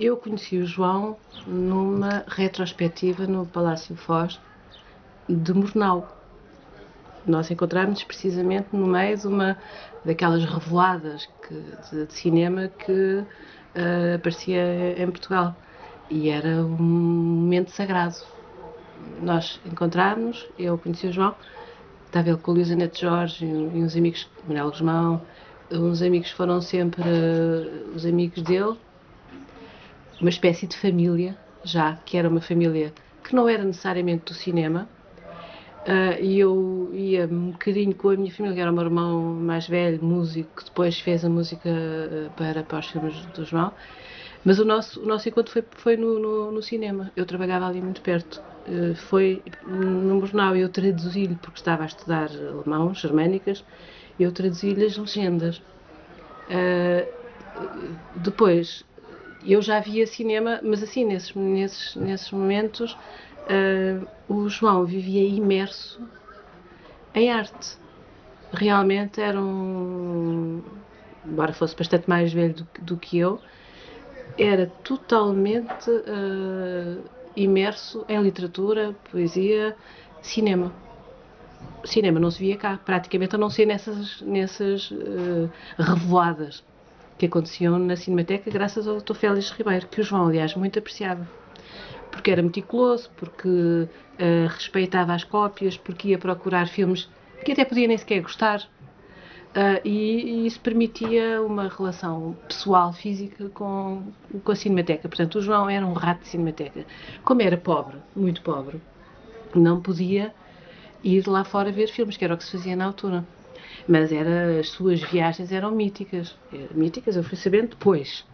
Eu conheci o João numa retrospectiva no Palácio Foz de Murnau. Nós encontramos-nos precisamente no meio de uma daquelas revoadas de cinema que aparecia em Portugal. E era um momento sagrado. Nós encontrámos, eu conheci o João, estava ele com o Luís Anete Jorge e uns amigos, Manuel Guzmão, uns amigos foram sempre os amigos dele, uma espécie de família, já que era uma família que não era necessariamente do cinema. E eu ia um bocadinho com a minha família, que era o meu irmão mais velho, músico, que depois fez a música para os filmes do João. Mas o nosso encontro foi no cinema. Eu trabalhava ali muito perto. Foi no Murnau, eu traduzi-lhe, porque estava a estudar alemão, germânicas, eu traduzi-lhe as legendas. Depois, eu já via cinema, mas assim, nesses momentos, o João vivia imerso em arte. Realmente era embora fosse bastante mais velho do que eu, era totalmente imerso em literatura, poesia, cinema. Cinema não se via cá, praticamente, a não ser nessas revoadas que aconteciam na Cinemateca, graças ao Dr. Félix Ribeiro, que o João, aliás, muito apreciava. Porque era meticuloso, porque respeitava as cópias, porque ia procurar filmes que até podia nem sequer gostar. E isso permitia uma relação pessoal, física com a Cinemateca. Portanto, o João era um rato de Cinemateca. Como era pobre, muito pobre, não podia ir lá fora ver filmes, que era o que se fazia na altura. Mas as suas viagens eram míticas. Míticas, eu fui sabendo depois.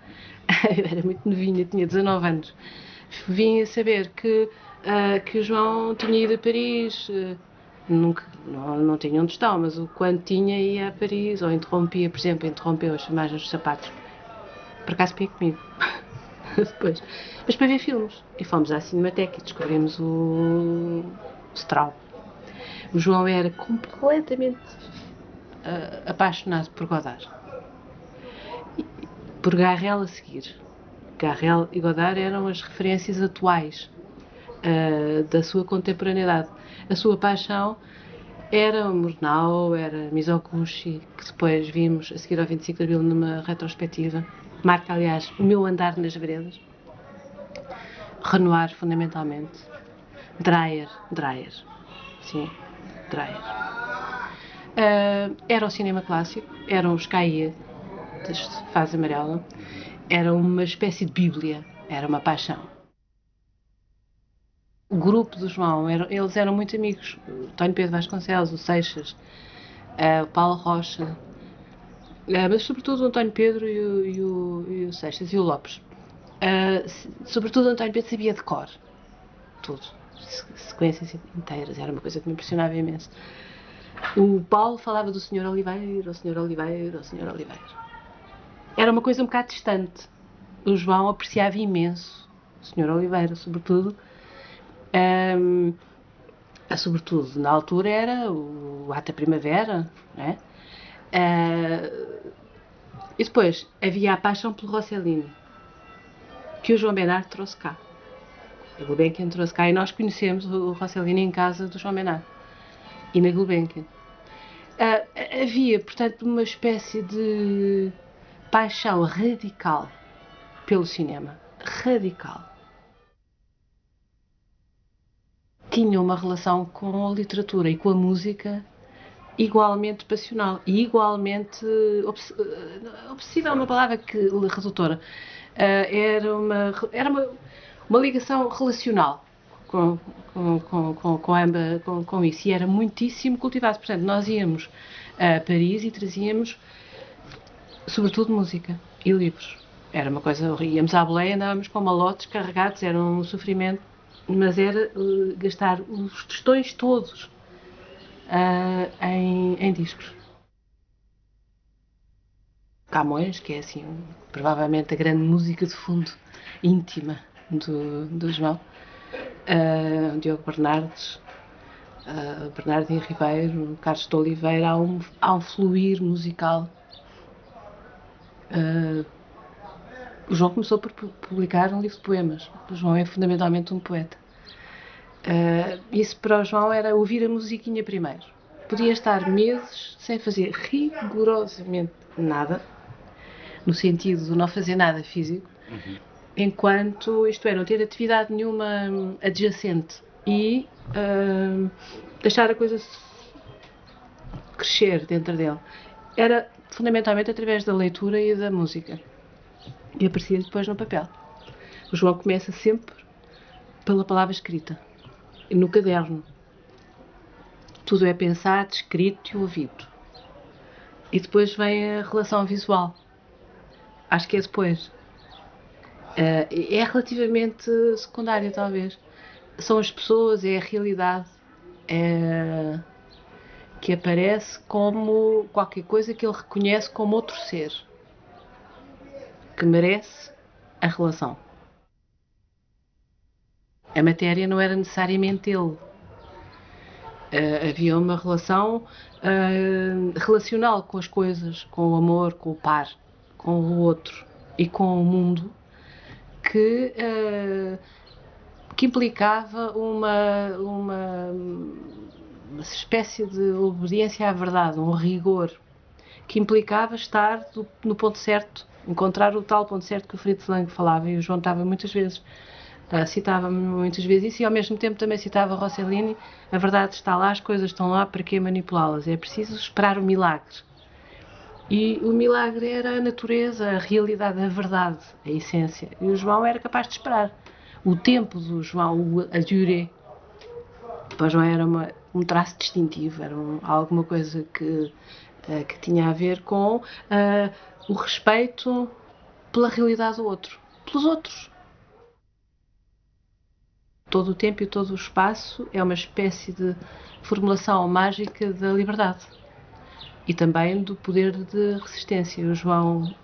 Eu era muito novinha, tinha 19 anos. Vim a saber que o João tinha ido a Paris. Nunca, não tinha onde estar, mas quando tinha ia a Paris, ou interrompia, por exemplo, interrompeu as filmagens dos sapatos. Por acaso ia comigo. Depois. Mas para ver filmes. E fomos à Cinemateca e descobrimos o Straub. O João era completamente apaixonado por Godard. Por Garrel a seguir. Garrel e Godard eram as referências atuais da sua contemporaneidade. A sua paixão era o Murnau, era Mizoguchi, que depois vimos a seguir ao 25 de Abril numa retrospectiva. Marca, aliás, o meu andar nas veredas. Renoir, fundamentalmente. Dreyer. Sim, Dreyer. Era o cinema clássico, eram os Cahiers de fase amarela. Era uma espécie de bíblia, era uma paixão. O grupo do João, eles eram muito amigos. O António Pedro Vasconcelos, o Seixas, o Paulo Rocha, mas sobretudo o António Pedro e o Seixas e o Lopes. Sobretudo o António Pedro sabia de cor tudo, sequências inteiras, era uma coisa que me impressionava imenso. O Paulo falava do Sr. Oliveira, o Sr. Oliveira, o Sr. Oliveira. Era uma coisa um bocado distante. O João apreciava imenso o Sr. Oliveira, sobretudo. Sobretudo, na altura era o Ata Primavera, né? E depois havia a paixão pelo Rossellini, que o João Bernardo trouxe cá. A Gulbenkian trouxe cá e nós conhecemos o Rossellini em casa do João Bernardo e na Gulbenkian. Havia, portanto, uma espécie de paixão radical pelo cinema. Radical. Tinha uma relação com a literatura e com a música igualmente passional e igualmente obsessiva é uma palavra que redutora. Era uma ligação relacional com isso e era muitíssimo cultivado. Portanto, nós íamos a Paris e trazíamos sobretudo música e livros. Era uma coisa, íamos à boleia, andávamos com malotes carregados, era um sofrimento, mas era gastar os tostões todos em discos. Camões, que é assim, provavelmente a grande música de fundo íntima do João. Diogo Bernardes, Bernardino Ribeiro, Carlos de Oliveira, há um fluir musical O João começou por publicar um livro de poemas. O João é fundamentalmente um poeta. Isso para o João era ouvir a musiquinha primeiro. Podia estar meses sem fazer rigorosamente nada, no sentido de não fazer nada físico, enquanto, isto é, não ter atividade nenhuma adjacente e deixar a coisa crescer dentro dele. Era fundamentalmente através da leitura e da música. E aparecia depois no papel. O João começa sempre pela palavra escrita, no caderno. Tudo é pensado, escrito e ouvido. E depois vem a relação visual. Acho que é depois. É relativamente secundária, talvez. São as pessoas, é a realidade que aparece como qualquer coisa que ele reconhece como outro ser, que merece a relação. A matéria não era necessariamente ele. Havia uma relação relacional com as coisas, com o amor, com o par, com o outro e com o mundo, que implicava uma espécie de obediência à verdade, um rigor, que implicava estar no ponto certo, encontrar o tal ponto certo que o Fritz Lang falava, e o João estava muitas vezes, citava muitas vezes isso, e ao mesmo tempo também citava Rossellini: a verdade está lá, as coisas estão lá, para que manipulá-las? É preciso esperar o milagre. E o milagre era a natureza, a realidade, a verdade, a essência. E o João era capaz de esperar. O tempo do João, a durée, para o João era um traço distintivo, era alguma coisa que tinha a ver com o respeito pela realidade do outro, pelos outros. Todo o tempo e todo o espaço é uma espécie de formulação mágica da liberdade e também do poder de resistência. O João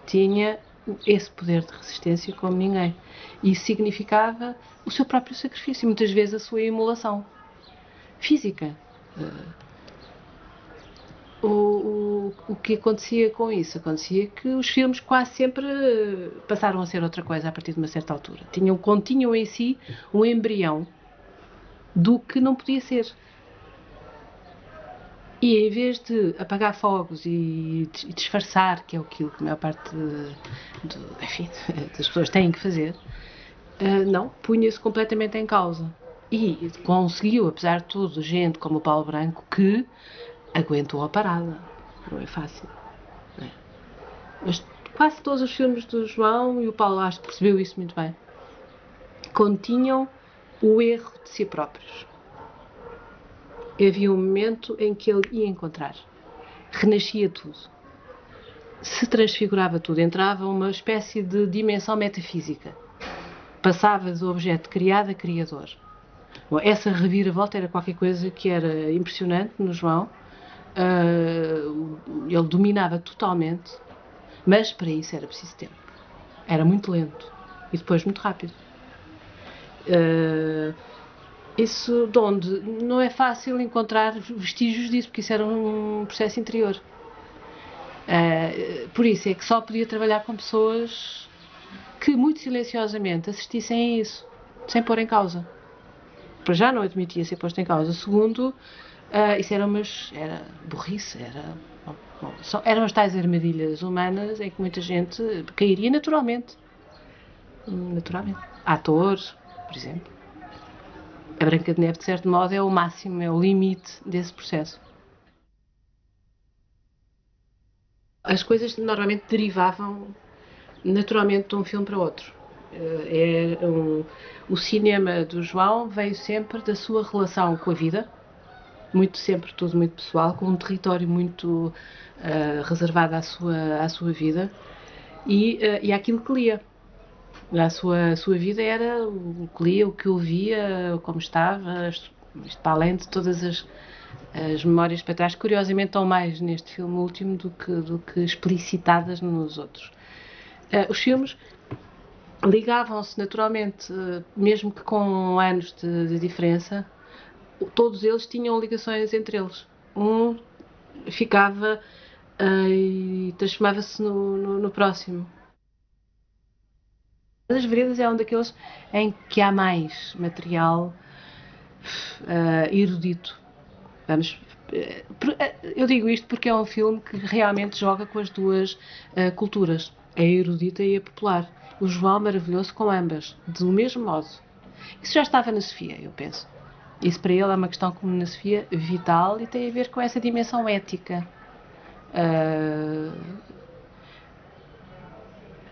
tinha esse poder de resistência como ninguém. E isso significava o seu próprio sacrifício, muitas vezes a sua imolação física. O que acontecia com isso? Acontecia que os filmes quase sempre passaram a ser outra coisa a partir de uma certa altura. Continham em si um embrião do que não podia ser. E em vez de apagar fogos e disfarçar, que é aquilo que a maior parte das pessoas têm que fazer, não, punha-se completamente em causa. E conseguiu, apesar de tudo, gente como o Paulo Branco, que aguentou a parada. Não é fácil. Não é? Mas quase todos os filmes do João, e o Paulo acho que percebeu isso muito bem, continham o erro de si próprios. Havia um momento em que ele ia encontrar. Renascia tudo. Se transfigurava tudo. Entrava uma espécie de dimensão metafísica. Passava do objeto criado a criador. Bom, essa reviravolta era qualquer coisa que era impressionante no João. Ele dominava totalmente, mas para isso era preciso tempo. Era muito lento e depois muito rápido. Isso de onde não é fácil encontrar vestígios disso, porque isso era um processo interior. Por isso é que só podia trabalhar com pessoas que muito silenciosamente assistissem a isso, sem pôr em causa. Para já não admitia ser posto em causa. Segundo, isso era burrice, eram as tais armadilhas humanas em que muita gente cairia naturalmente. Atores, por exemplo. A Branca de Neve, de certo modo, é o máximo, é o limite desse processo. As coisas normalmente derivavam naturalmente de um filme para outro. O cinema do João veio sempre da sua relação com a vida, muito sempre tudo muito pessoal, com um território muito reservado à sua vida e àquilo que lia. A sua vida era o que lia, o que ouvia, como estava, isto para além de todas as memórias para trás, curiosamente estão mais neste filme último do que explicitadas nos outros. Os filmes ligavam-se naturalmente, mesmo que com anos de diferença, todos eles tinham ligações entre eles. Um ficava e transformava-se no próximo. As Veredas é um daqueles em que há mais material erudito. Vamos, eu digo isto porque é um filme que realmente joga com as duas culturas, a erudita e a popular. O João maravilhou-se com ambas, do mesmo modo. Isso já estava na Sofia, eu penso. Isso para ele é uma questão, como na Sofia, vital e tem a ver com essa dimensão ética. Uh,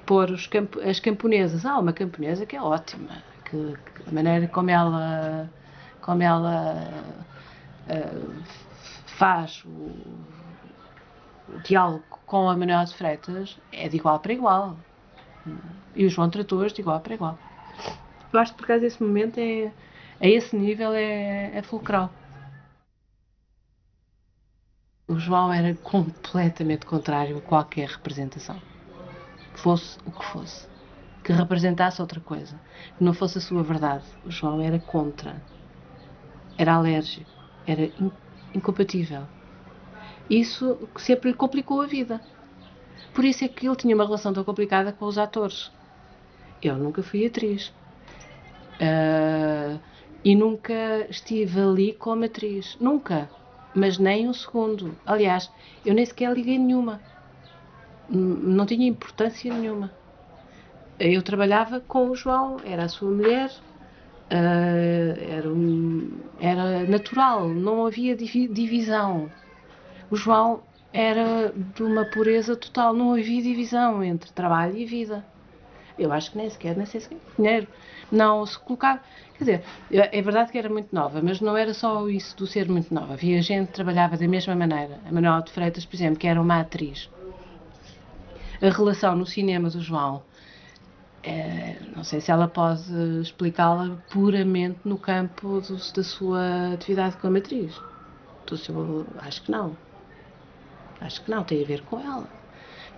pôr as camponesas. Há uma camponesa que é ótima, que a maneira como ela faz o diálogo com a Manuela de Freitas é de igual para igual. E o João tratou-as de igual para igual. Eu acho que por causa desse momento a esse nível é fulcral. O João era completamente contrário a qualquer representação. Fosse o que fosse. Que representasse outra coisa. Que não fosse a sua verdade. O João era contra. Era alérgico. Era incompatível. Isso sempre lhe complicou a vida. Por isso é que ele tinha uma relação tão complicada com os atores. Eu nunca fui atriz. E nunca estive ali como atriz. Nunca. Mas nem um segundo. Aliás, eu nem sequer liguei nenhuma. Não tinha importância nenhuma. Eu trabalhava com o João, era a sua mulher, era natural, não havia divisão. O João era de uma pureza total, não havia divisão entre trabalho e vida. Eu acho que nem sei se dinheiro. Não se colocar. Quer dizer, é verdade que era muito nova, mas não era só isso do ser muito nova. Havia gente que trabalhava da mesma maneira. A Manuela de Freitas, por exemplo, que era uma atriz. A relação no cinema do João, não sei se ela pode explicá-la puramente no campo da sua atividade como atriz. Acho que não. Acho que não, tem a ver com ela.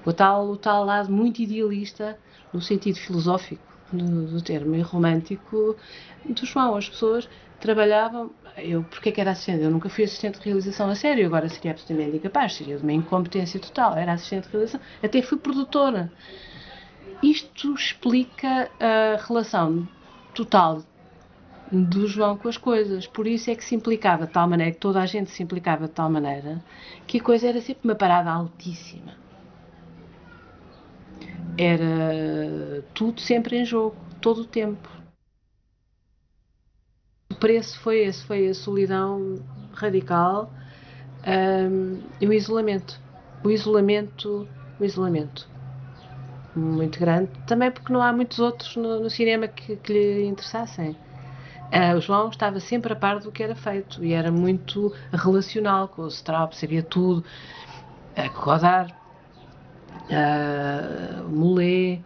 O tal lado muito idealista, no sentido filosófico do termo, e romântico do João. As pessoas trabalhavam. Porque é que era assistente? Eu nunca fui assistente de realização a sério, agora seria absolutamente incapaz, seria de uma incompetência total. Era assistente de realização, até fui produtora. Isto explica a relação total do João com as coisas. Por isso é que se implicava de tal maneira, que toda a gente se implicava de tal maneira, que a coisa era sempre uma parada altíssima. Era tudo sempre em jogo, todo o tempo. O preço foi esse, foi a solidão radical e o isolamento. O isolamento, o isolamento. Muito grande. Também porque não há muitos outros no cinema que lhe interessassem. O João estava sempre a par do que era feito e era muito relacional com o Straub, sabia tudo. Godard, Moulet,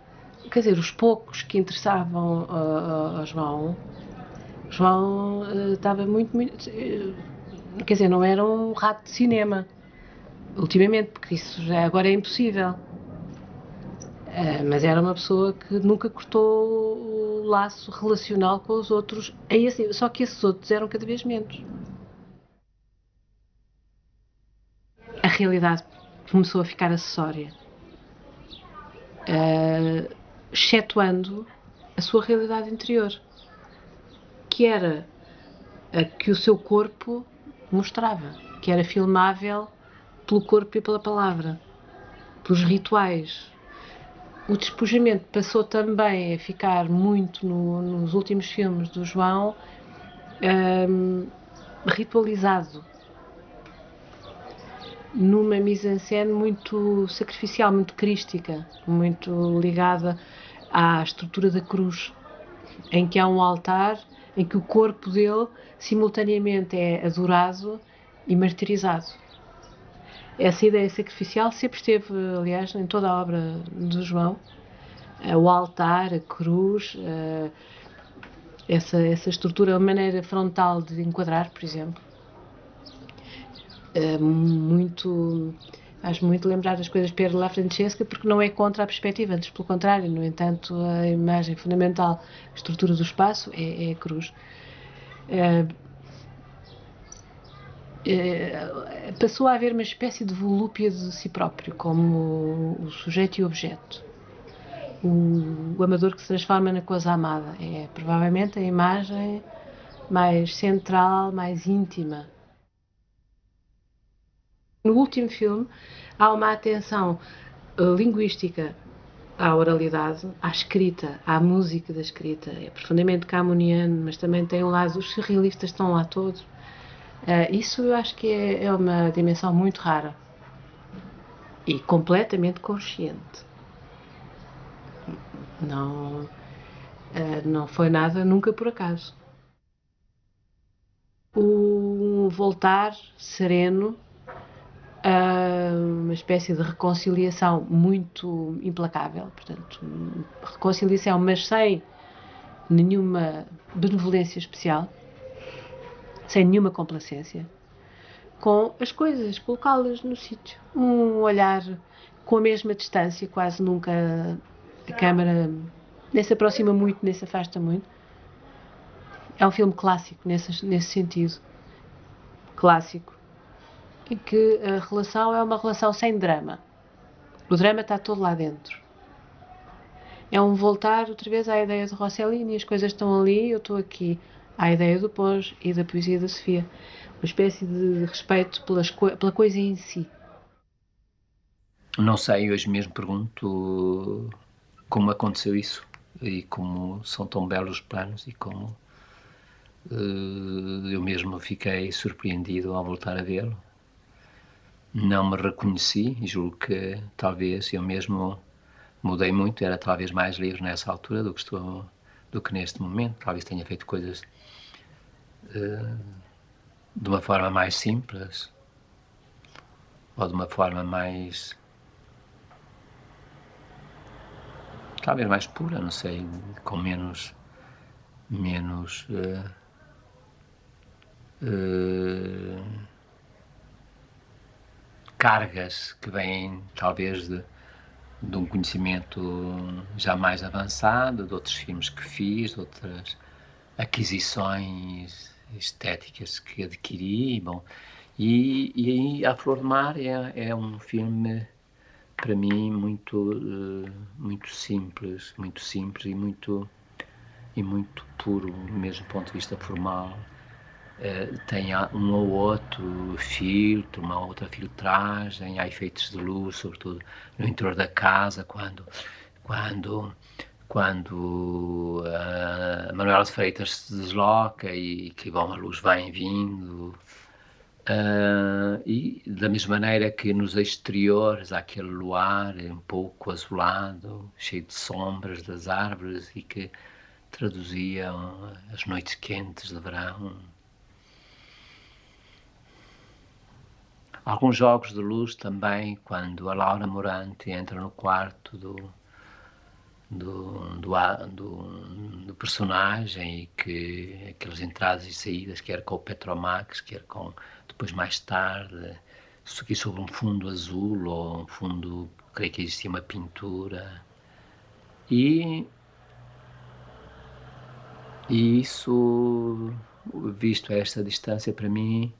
quer dizer, os poucos que interessavam ao João, estava muito, quer dizer, não era um rato de cinema, ultimamente, porque isso já agora é impossível. Mas era uma pessoa que nunca cortou o laço relacional com os outros, só que esses outros eram cada vez menos. A realidade começou a ficar acessória, excetuando a sua realidade interior, que era a que o seu corpo mostrava, que era filmável pelo corpo e pela palavra, pelos rituais. O despojamento passou também a ficar muito nos últimos filmes do João ritualizado, numa mise-en-scène muito sacrificial, muito crística, muito ligada à estrutura da cruz, em que há um altar em que o corpo dele simultaneamente é adorado e martirizado. Essa ideia sacrificial sempre esteve, aliás, em toda a obra do João. O altar, a cruz, essa estrutura, a maneira frontal de enquadrar, por exemplo. Acho muito lembrar as coisas de Piero La Francesca, porque não é contra a perspectiva, antes pelo contrário. No entanto, a imagem fundamental, a estrutura do espaço, é a cruz. Passou a haver uma espécie de volúpia de si próprio, como o sujeito e o objeto. o amador que se transforma na coisa amada. É provavelmente a imagem mais central, mais íntima. No último filme há uma atenção linguística à oralidade, à escrita, à música da escrita. É profundamente camoniano, mas também tem um lado, os surrealistas estão lá todos. Isso eu acho que é uma dimensão muito rara e completamente consciente. Não, não foi nada nunca por acaso. O voltar sereno, uma espécie de reconciliação muito implacável, portanto, reconciliação, mas sem nenhuma benevolência especial, sem nenhuma complacência, com as coisas, colocá-las no sítio. Um olhar com a mesma distância, quase nunca a câmara nem se aproxima muito, nem se afasta muito. É um filme clássico nesse sentido. Clássico. Em que a relação é uma relação sem drama. O drama está todo lá dentro. É um voltar outra vez à ideia de Rossellini, as coisas estão ali, eu estou aqui. À ideia do Pós e da poesia da Sofia. Uma espécie de respeito pela coisa em si. Não sei, hoje mesmo pergunto como aconteceu isso e como são tão belos os planos e como eu mesmo fiquei surpreendido ao voltar a vê-lo. Não me reconheci e julgo que talvez eu mesmo mudei muito, era talvez mais livre nessa altura do que neste momento. Talvez tenha feito coisas de uma forma mais simples ou de uma forma mais, talvez mais pura, não sei, com menos cargas que vêm talvez de um conhecimento já mais avançado, de outros filmes que fiz, de outras aquisições estéticas que adquiri, bom, e A Flor do Mar é um filme para mim muito simples e muito puro, mesmo do ponto de vista formal. Tem um ou outro filtro, uma outra filtragem, há efeitos de luz, sobretudo no interior da casa, quando a Manuela de Freitas se desloca e que bom, a luz vai vindo. E da mesma maneira que nos exteriores há aquele luar um pouco azulado, cheio de sombras das árvores e que traduziam as noites quentes de verão. Alguns jogos de luz também, quando a Laura Morante entra no quarto do personagem e que aquelas entradas e saídas, quer com o Petromax, quer com depois mais tarde, aqui sobre um fundo azul ou um fundo, creio que existia uma pintura. E isso, visto a esta distância, para mim,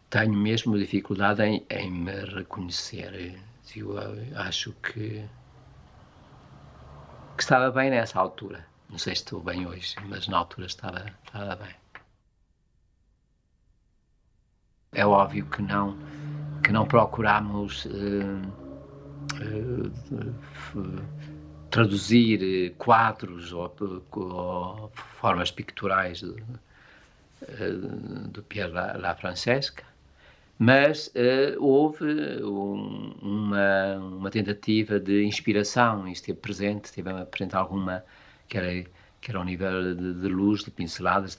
tenho mesmo dificuldade em me reconhecer. Eu acho que estava bem nessa altura. Não sei se estou bem hoje, mas na altura estava bem. É óbvio que não procuramos traduzir quadros ou formas picturais do Pierre La Francesca, mas houve uma tentativa de inspiração, e esteve presente alguma que era ao nível de luz, de pinceladas,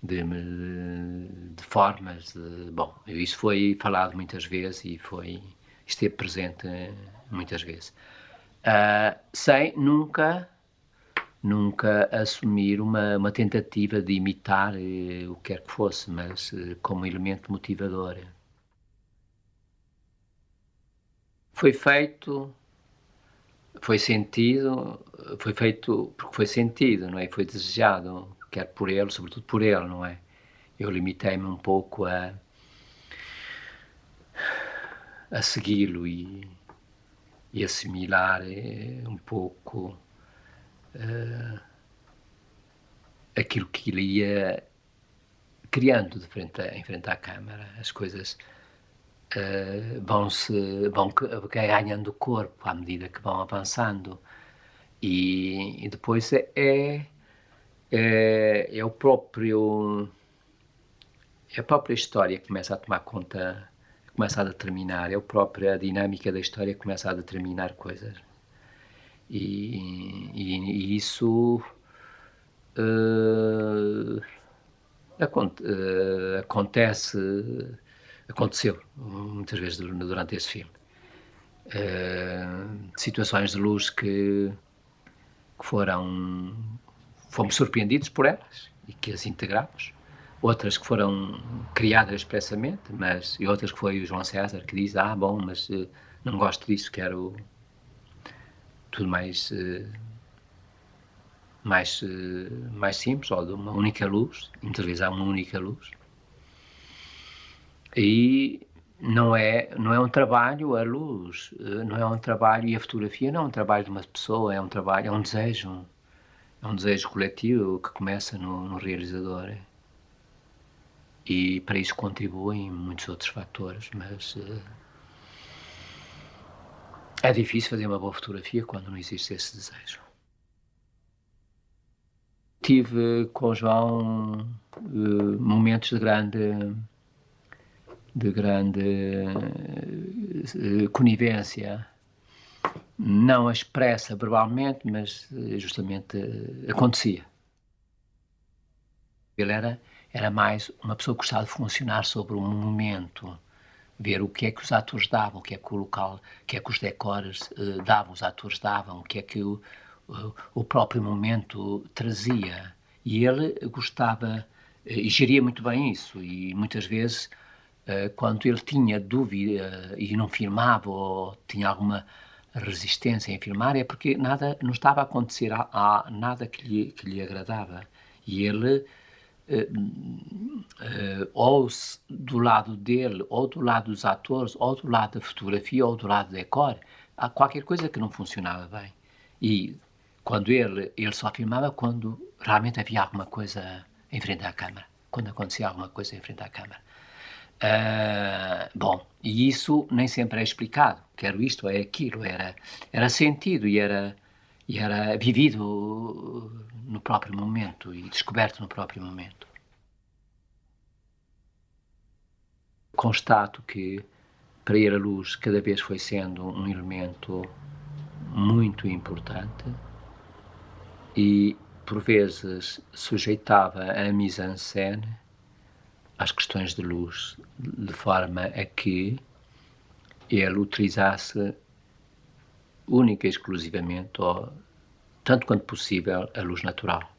de formas. Bom, isso foi falado muitas vezes e esteve presente muitas vezes. Sem nunca assumir uma tentativa de imitar o que quer que fosse, mas como elemento motivador. Foi feito, foi sentido, foi feito porque foi sentido, não é? Foi desejado, quer por ele, sobretudo por ele, não é? Eu limitei-me um pouco a segui-lo e e assimilar um pouco aquilo que ele ia criando em frente à câmara. As coisas vão ganhando corpo à medida que vão avançando, e depois é a própria história que começa a tomar conta, começa a determinar, é a própria dinâmica da história que começa a determinar coisas. E isso aconteceu muitas vezes durante esse filme. Situações de luz que fomos surpreendidos por elas e que as integramos, outras que foram criadas expressamente, e outras que foi o João César que diz, bom, mas não gosto disso, quero tudo mais simples, ou de uma única luz, muitas vezes há uma única luz. E não é um trabalho, a luz não é um trabalho, e a fotografia não é um trabalho de uma pessoa, é um desejo coletivo que começa no realizador. E para isso contribuem muitos outros fatores, mas é difícil fazer uma boa fotografia quando não existe esse desejo. Tive com o João momentos de grande conivência, não expressa verbalmente, mas justamente acontecia. Ele era mais uma pessoa que gostava de funcionar sobre um momento, ver o que é que os atores davam, o que é que o local, o que é que os decores davam, os atores davam, o que é que o próprio momento trazia. E ele gostava e geria muito bem isso, e muitas vezes quando ele tinha dúvida e não filmava, ou tinha alguma resistência em filmar, é porque nada não estava a acontecer, nada que lhe agradava. E ele, ou do lado dele, ou do lado dos atores, ou do lado da fotografia, ou do lado do decor, há qualquer coisa que não funcionava bem. E quando ele só filmava quando realmente havia alguma coisa em frente à câmara, quando acontecia alguma coisa em frente à câmara. Bom, e isso nem sempre é explicado, quero isto, é aquilo, era sentido e era vivido no próprio momento e descoberto no próprio momento. Constato que para ele a luz cada vez foi sendo um elemento muito importante e por vezes sujeitava a mise-en-scène às questões de luz, de forma a que ele utilizasse única e exclusivamente, ou tanto quanto possível, a luz natural.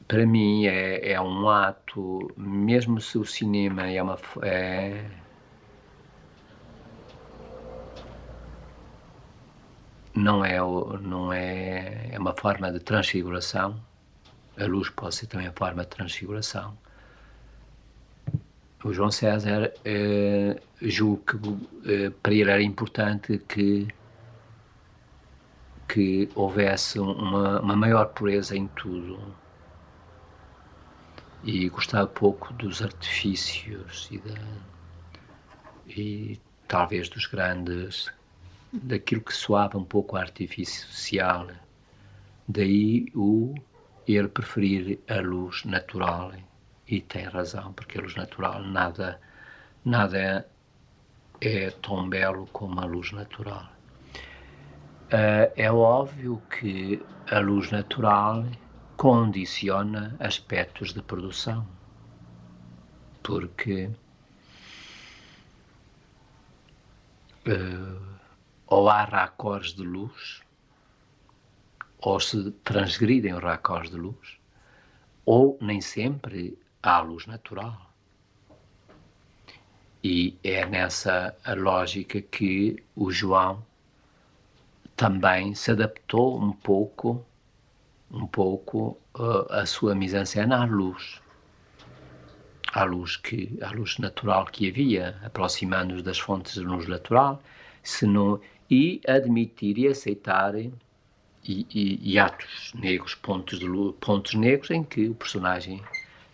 Para mim é um ato, mesmo se o cinema não é uma forma de transfiguração, a luz pode ser também uma forma de transfiguração. O João César, julgo que para ele era importante que houvesse uma maior pureza em tudo, e gostava pouco dos artifícios e talvez dos grandes, daquilo que soava um pouco artificial. Daí ele preferir a luz natural, e tem razão, porque a luz natural nada é tão belo como a luz natural. É óbvio que a luz natural condiciona aspectos de produção, porque ou há raccords de luz, ou se transgridem os raccords de luz, ou nem sempre há luz natural. E é nessa a lógica que o João também se adaptou um pouco a sua mise-en-scène à luz. à luz natural que havia, aproximando-nos das fontes de luz natural, e admitir e aceitar atos negros, pontos negros em que o personagem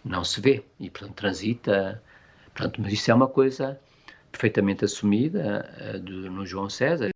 não se vê e, portanto, transita. Portanto, mas isso é uma coisa perfeitamente assumida no João César.